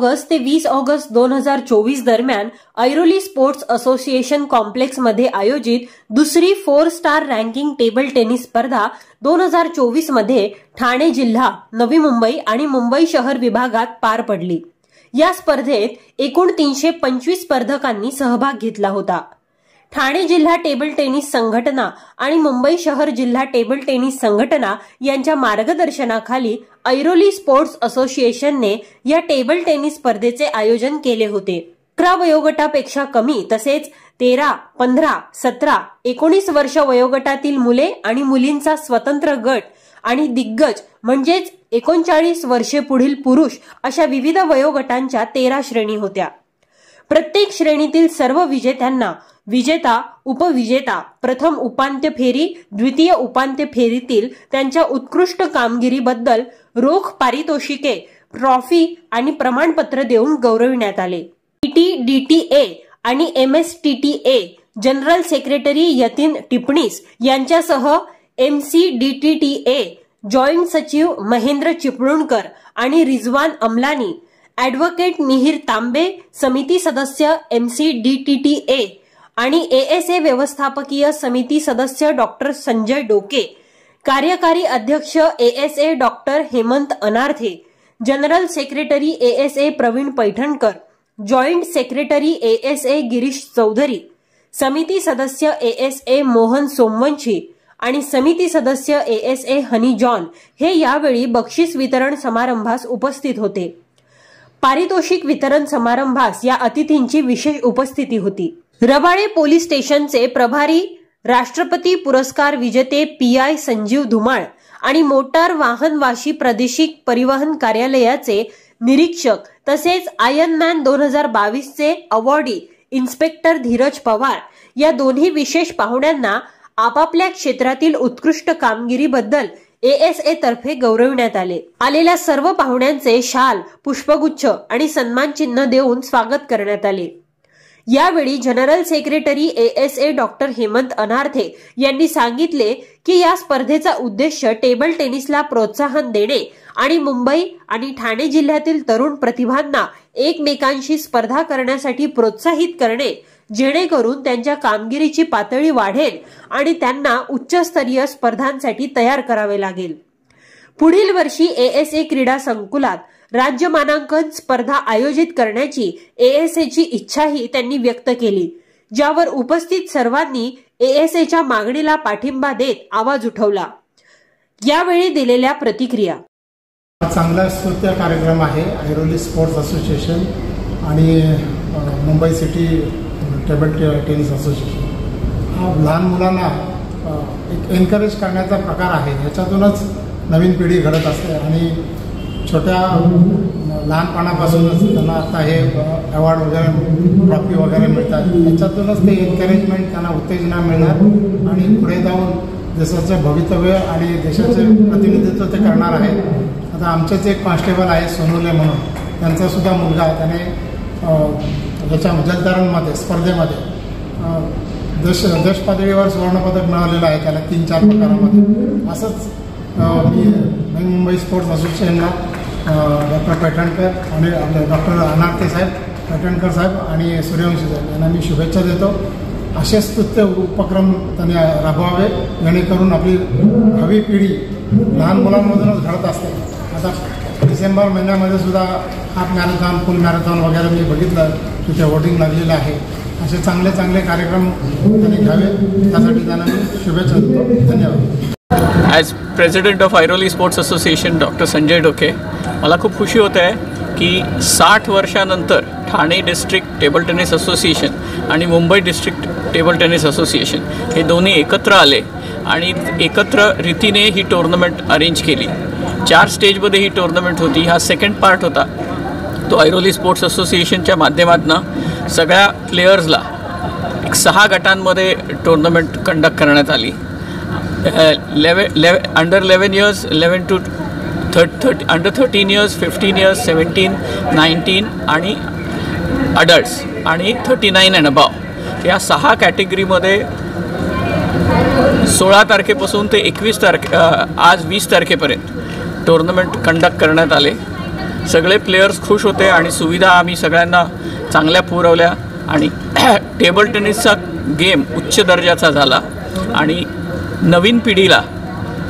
August ते 20 August 2024 दरम्यान Airoli sports association कॉम्प्लेक्समध्ये आयोजित दुसरी 4 स्टार रँकिंग टेबल टेनिस स्पर्धा 2024 मध्ये ठाणे जिल्हा, नवी मुंबई आणि मुंबई शहर विभागात पार पडली। या स्पर्धेत एकूण 325 स्पर्धकांनी सहभाग घेतला होता। ठाणे जिल्हा टेबल टेनिस संघटना आणि मुंबई शहर जिल्हा टेबल टेनिस संघटना यांच्या मार्गदर्शनाखाली ऐरोली स्पोर्ट्स असोसिएशनने या टेबल टेनिस स्पर्धेचे आयोजन केले होते। 11 वयोगटापेक्षा कमी तसेच 13, 15, 17, 19 वर्ष वयोगटातील मुले आणि मुलींचा स्वतंत्र गट आणि दिग्गज म्हणजेच 39 वर्षे पुढील पुरुष अशा विविध वयोगटांच्या 13 श्रेणी होत्या। प्रत्येक श्रेणीतील सर्व विजेत्यांना विजेता, उपविजेता, प्रथम उपांत्य फेरी, द्वितीय उपांत्य फेरीतील त्यांच्या उत्कृष्ट कामगिरीबद्दल रोख पारितोषिके, ट्रॉफी आणि प्रमाणपत्र देऊन गौरविण्यात आले। DTA आणि MSTTA general secretary Yatin Tipnis यांच्यासह MCDTTA जॉईंट सचिव महेंद्र चिपळूणकर आणि रिजवान अमलानी, ॲडव्होकेट मिहिर तांबे, समिती सदस्य MCDTTA आणि ASA व्यवस्थापकीय समिती सदस्य डॉक्टर संजय डोके, कार्यकारी अध्यक्ष ASA doctor Hemant Anarthe, general secretary ASA Pravin Paithankar, joint secretary ASA Girish Chaudhari, समिती सदस्य ASA मोहन सोमवंशी आणि समिती सदस्य ASA हनी जॉन हे यावेळी बक्षीस वितरण समारंभास उपस्थित होते। पारितोषिक वितरण समारंभास या अतिथींची विशेष उपस्थिती होती। रबाळे पोलीस स्टेशनचे प्रभारी, राष्ट्रपती पुरस्कार विजेते PI संजीव धुमाळ आणि मोटार वाहन वाशी प्रादेशिक परिवहन कार्यालयाचे निरीक्षक तसेच आयर्नमॅन 2022 चे अवॉर्डी इन्स्पेक्टर धीरज पवार या दोन्ही विशेष पाहुण्यांना आपापल्या क्षेत्रातील उत्कृष्ट कामगिरीबद्दल ASA तर्फे गौरविण्यात आले। आलेल्या सर्व पाहुण्यांचे शाल, पुष्पगुच्छ आणि सन्मान चिन्ह देऊन स्वागत करण्यात आले। यावेळी general secretary ASA doctor Hemant Anarthe यांनी सांगितले की या स्पर्धेचा उद्देश टेबल टेनिसला प्रोत्साहन देणे आणि मुंबई आणि ठाणे जिल्ह्यातील तरुण प्रतिभांना एकमेकांशी स्पर्धा करण्यासाठी प्रोत्साहित करणे, जेणेकरून त्यांच्या कामगिरीची पातळी वाढेल आणि त्यांना उच्चस्तरीय स्पर्धांसाठी तयार करावे लागेल। पुढील वर्षी ASA क्रीडा संकुलात राज्य मानांकन स्पर्धा आयोजित करण्याची ASAची इच्छाही त्यांनी व्यक्त केली, ज्यावर उपस्थित सर्वांनी ASAच्या मागणीला पाठिंबा देत आवाज उठवला। यावेळी दिलेल्या प्रतिक्रिया। चांगला स्तुत्य कार्यक्रम आहे ऐरोली स्पोर्ट्स असोसिएशन आणि Mumbai city table tennis association हा लहान मुलांना एक एनकरेज करण्याचा प्रकार आहे। याच्यातूनच नवीन पिढी घडत असते आणि छोट्या लहानपणापासूनच त्यांना आता हे अवॉर्ड वगैरे, ट्रॉफी वगैरे मिळतात। याच्यातूनच ते एनकरेजमेंट, त्यांना उत्तेजना मिळणार आणि पुढे जाऊन देशाचं भवितव्य आणि देशाचे प्रतिनिधित्व ते करणार आहेत। आता आमचेच एक कॉन्स्टेबल आहे सोनोले म्हणून, त्यांचा सुद्धा मुलगा, त्याने याच्या जलतरणमध्ये स्पर्धेमध्ये देश पातळीवर सुवर्णपदक मिळवलेलं आहे त्याला 3-4 प्रकारामध्ये। असंच मी मुंबई स्पोर्ट्स असोसिएशनला डॉक्टर पैठणकर आणि आपले डॉक्टर अनार्थे साहेब, पैठणकर साहेब आणि सूर्यवंशी साहेब यांना मी शुभेच्छा देतो। असे स्तुत्य उपक्रम त्यांनी राबवावे, जेणेकरून आपली भावी पिढी लहान मुलांमधूनच घडत असते। आता डिसेंबर महिन्यामध्ये सुद्धा हाफ मॅरेथॉन, फुल मॅरेथॉन वगैरे मी बघितलं, तिथे वोटिंग लागलेलं आहे। असे चांगले चांगले कार्यक्रम त्यांनी घ्यावे, त्यासाठी त्यांना मी शुभेच्छा देतो। धन्यवाद। As president of Airoli sports association doctor Sanjay Doke, मला खूप खुशी होते आहे की 60 वर्षानंतर Thane district table tennis association आणि Mumbai district table tennis association हे दोन्ही एकत्र आले आणि एकत्र रीतीने ही टुर्नामेंट अरेंज केली। 4 स्टेजमध्ये ही टुर्नामेंट होती। हा सेकंड पार्ट होता तो ऐरोली स्पोर्ट्स असोसिएशनच्या माध्यमातून सगळ्या प्लेयर्सला 6 गटांमध्ये टुर्नामेंट कंडक्ट करण्यात आली। Under 11 years, 11 to 30, under 13 years, 15 years, 17, 19 आणि अडल्ट्स आणि 39 अँड अबाव या 6 कॅटेगरीमध्ये 16 तारखेपासून ते 21 तारखे आज 20 तारखेपर्यंत टुर्नामेंट कंडक्ट करण्यात आले सगळे प्लेयर्स खुश होते आणि सुविधा आम्ही सगळ्यांना चांगल्या पुरवल्या आणि टेबल टेनिसचा गेम उच्च दर्जाचा झाला आणि नवीन पिढीला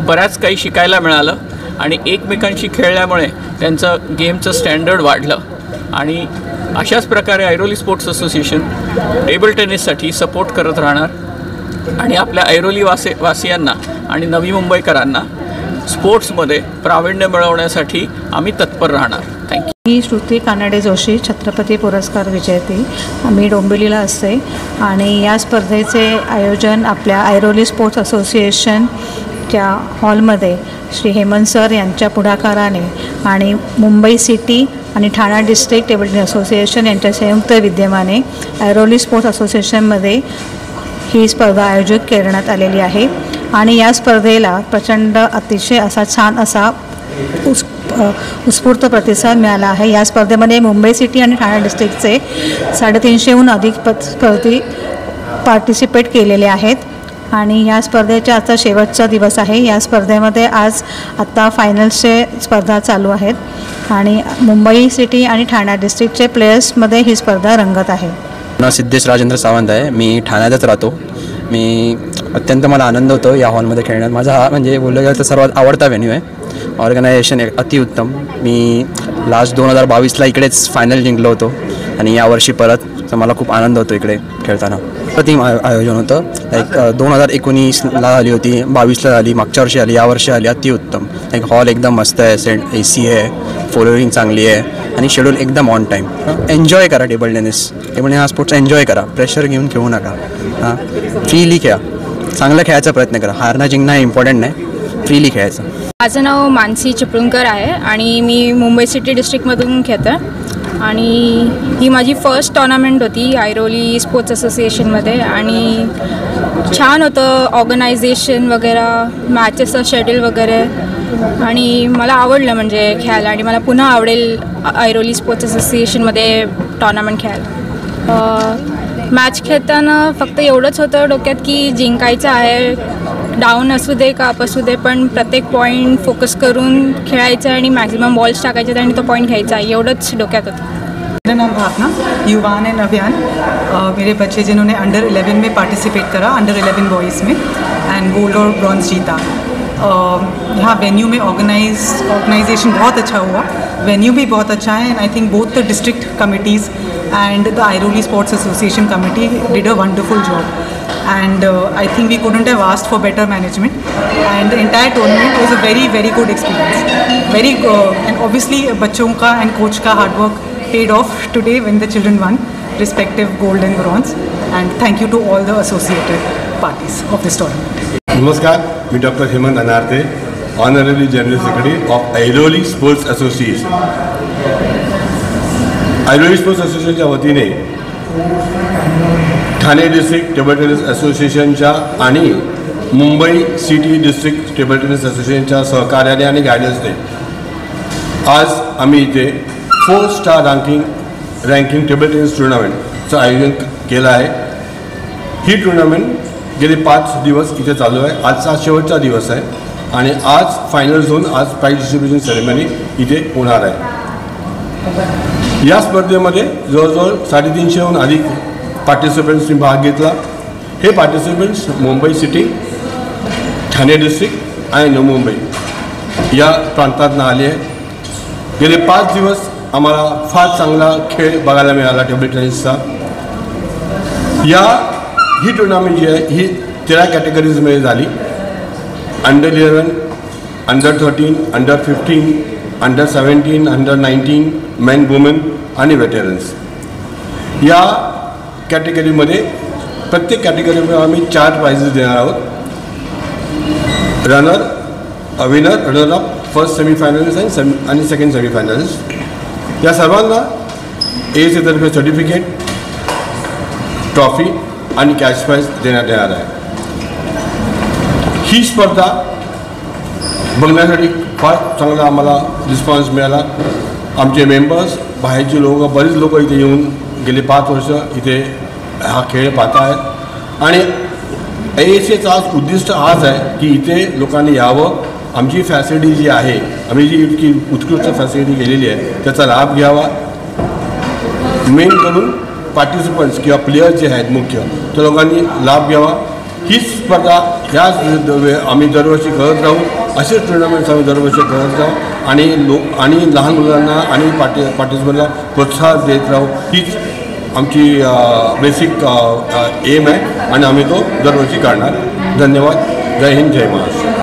बऱ्याच काही शिकायला मिळालं आणि एकमेकांशी खेळल्यामुळे त्यांचं गेमचं स्टँडर्ड वाढलं आणि अशाच प्रकारे ऐरोली स्पोर्ट्स असोसिएशन टेबल टेनिससाठी सपोर्ट करत राहणार आणि आपल्या ऐरोली वासियांना आणि नवी मुंबईकरांना स्पोर्ट्समध्ये प्रावीण्य मिळवण्यासाठी आम्ही तत्पर राहणार. थँक्यू. मी श्रुती कानडे जोशी, छत्रपती पुरस्कार विजेती. मी डोंबिवलीला असते आणि या स्पर्धेचे आयोजन आपल्या ऐरोली स्पोर्ट्स असोसिएशनच्या हॉलमध्ये श्री हेमंत सर यांच्या पुढाकाराने आणि मुंबई सिटी आणि ठाणा डिस्ट्रिक्ट टेबल टेनिस असोसिएशन यांच्या संयुक्त विद्यमाने ऐरोली स्पोर्ट्स असोसिएशनमध्ये ही स्पर्धा आयोजित करण्यात आलेली आहे आणि या स्पर्धेला प्रचंड अतिशय असा छान असा उत्स्फूर्त प्रतिसाद मिळाला आहे. या स्पर्धेमध्ये मुंबई सिटी आणि ठाणे डिस्ट्रिक्टचे 350हून अधिक स्पर्धी पार्टिसिपेट केलेले आहेत आणि या स्पर्धेचा आजचा शेवटचा दिवस आहे. या स्पर्धेमध्ये आत्ता फायनल्सचे स्पर्धा चालू आहेत आणि मुंबई सिटी आणि ठाणे डिस्ट्रिक्टचे प्लेयर्समध्ये ही स्पर्धा रंगत आहे. ना सिद्धेश राजेंद्र सावंत आहे. मी ठाण्यातच राहतो. मी अत्यंत मला आनंद होतो या हॉलमध्ये खेळण्यात. माझा हा म्हणजे बोललं गेलं तर सर्वात आवडता व्हेन्यू आहे. ऑर्गनायझेशन अतिउत्तम. मी लास्ट 2022ला इकडेच फायनल जिंकलो होतो आणि यावर्षी परत, तर मला खूप आनंद होतो इकडे खेळताना. प्रतिम आयोजन होतं. लाईक 2019ला झाली होती, 22ला झाली, मागच्या वर्षी आली, यावर्षी आली. अतिउत्तम. लाईक हॉल एकदम मस्त आहे, AC आहे, फॉलोइंग चांगली आहे आणि शेड्यूल एकदम ऑन टाईम. एन्जॉय करा टेबल टेनिस. हा स्पोर्ट्स एन्जॉय करा. प्रेशर घेऊन खेळू नका. फ्रीली खेळा. चांगलं खेळायचा प्रयत्न करा. हारणं जिंकणं हे इम्पॉर्टंट नाही, फ्रीली खेळायचं. माझं नाव मानसी चिपळूणकर आहे आणि मी मुंबई सिटी डिस्ट्रिक्टमधून खेळते आणि ही माझी फर्स्ट टॉर्नामेंट होती ऐरोली स्पोर्ट्स असोसिएशनमध्ये आणि छान होतं ऑर्गनायझेशन वगैरे, मॅचेसचं शेड्यूल वगैरे आणि मला आवडलं म्हणजे खेळायला आणि मला पुन्हा आवडेल ऐरोली स्पोर्ट्स असोसिएशनमध्ये टॉर्नामेंट खेळायला. मॅच खेळताना फक्त एवढंच होतं डोक्यात की जिंकायचं आहे, डाऊन असू दे का अप असू दे, पण प्रत्येक पॉईंट फोकस करून खेळायचं आणि मॅक्सिमम बॉल्स टाकायचे आणि तो पॉईंट घ्यायचा आहे, एवढंच डोक्यात होतं. मेरा नाम भावना, युवान एंड अभियान. मेरे बच्चे जिन्होंने अंडर 11 में पार्टिसिपेट करा, अंडर 11 बॉयज़ में, एंड गोल्ड और ब्रॉन्ज जीता. यहाँ वेन्यू में ऑर्गेनाइजेशन बहुत अच्छा हुआ. वेन्यू भी बहुत अच्छा है and I think both the district committees and the Airoli Sports Association committee did a wonderful job, and I think we couldn't have asked for better management, and the entire tournament was a very very good experience. Very and obviously बच्चों का and coach का hard work paid off today when the children won respective gold and bronze, and thank you to all the associated parties of this tournament. नमस्कार, मी doctor Hemant Anarte, honourable general secretary of Airoli sports association. Airoli sports असोसिएशनच्या वतीने Thane district table tennis असोसिएशनच्या आणि Mumbai city district table tennis असोसिएशनच्या सहकार्याने आणि गायडन्सने आज आम्ही इथे 4 स्टार रँकिंग टेबल टेनिस टुर्नामेंटचं आयोजन केलं आहे. ही टुर्नामेंट गेले 5 दिवस इथे चालू आहे. आजचा शेवटचा दिवस आहे आणि आज फायनल्स होऊन आज प्राइज डिस्ट्रीब्युशन सेरेमनी इथे होणार आहे. या स्पर्धेमध्ये जवळजवळ 350हून अधिक पार्टिसिपंट्सनी भाग घेतला. हे participants Mumbai city, Thane district आणि नवी मुंबई या प्रांतातून आले आहे. गेले 5 दिवस आम्हाला फार चांगला खेळ बघायला मिळाला टेबल टेनिसचा. ही टुर्नामेंट जी आहे ही 13 कॅटेगरीजमध्ये झाली. Under 11, under 13, under 15, under 17, under 19, main, women आणि वेटरन्स. या कॅटेगरीमध्ये प्रत्येक कॅटेगरीमध्ये आम्ही 4 प्राइजेस देणार आहोत. विनर, रनर अप, फर्स्ट सेमीफायनलिस्ट आणि सेकंड सेमीफायनलिस्ट या सर्वांना AACतर्फे सर्टिफिकेट, ट्रॉफी आणि कॅश प्राइज देण्यात येणार आहे. ही स्पर्धा बघण्यासाठी फार चांगला आम्हाला रिस्पॉन्स मिळाला. आमचे मेंबर्स, बाहेरचे लोक, बरेच लोक इथे येऊन गेले 5 वर्ष इथे हा खेळ पाहत आहेत आणि AACचा आज उद्दिष्ट हाच आहे की इथे लोकांनी यावं आमची फॅसिलिटी जी आहे, आम्ही जी इतकी उत्कृष्ट फॅसिलिटी केलेली आहे त्याचा लाभ घ्यावा. मेन करून पार्टिसिपंट्स किंवा प्लेयर्स जे आहेत मुख्य त्या लोकांनी लाभ घ्यावा. हीच स्पर्धा ह्याच आम्ही दरवर्षी करत राहू. असेच टुर्नामेंट्स आम्ही दरवर्षी करत राहू आणि लहान मुलांना आणि पार्टिसिपंटला प्रोत्साहन देत राहू. हीच आमची बेसिक एम आहे आणि आम्ही तो दरवर्षी काढणार. धन्यवाद. जय हिंद, जय महाराष्ट्र.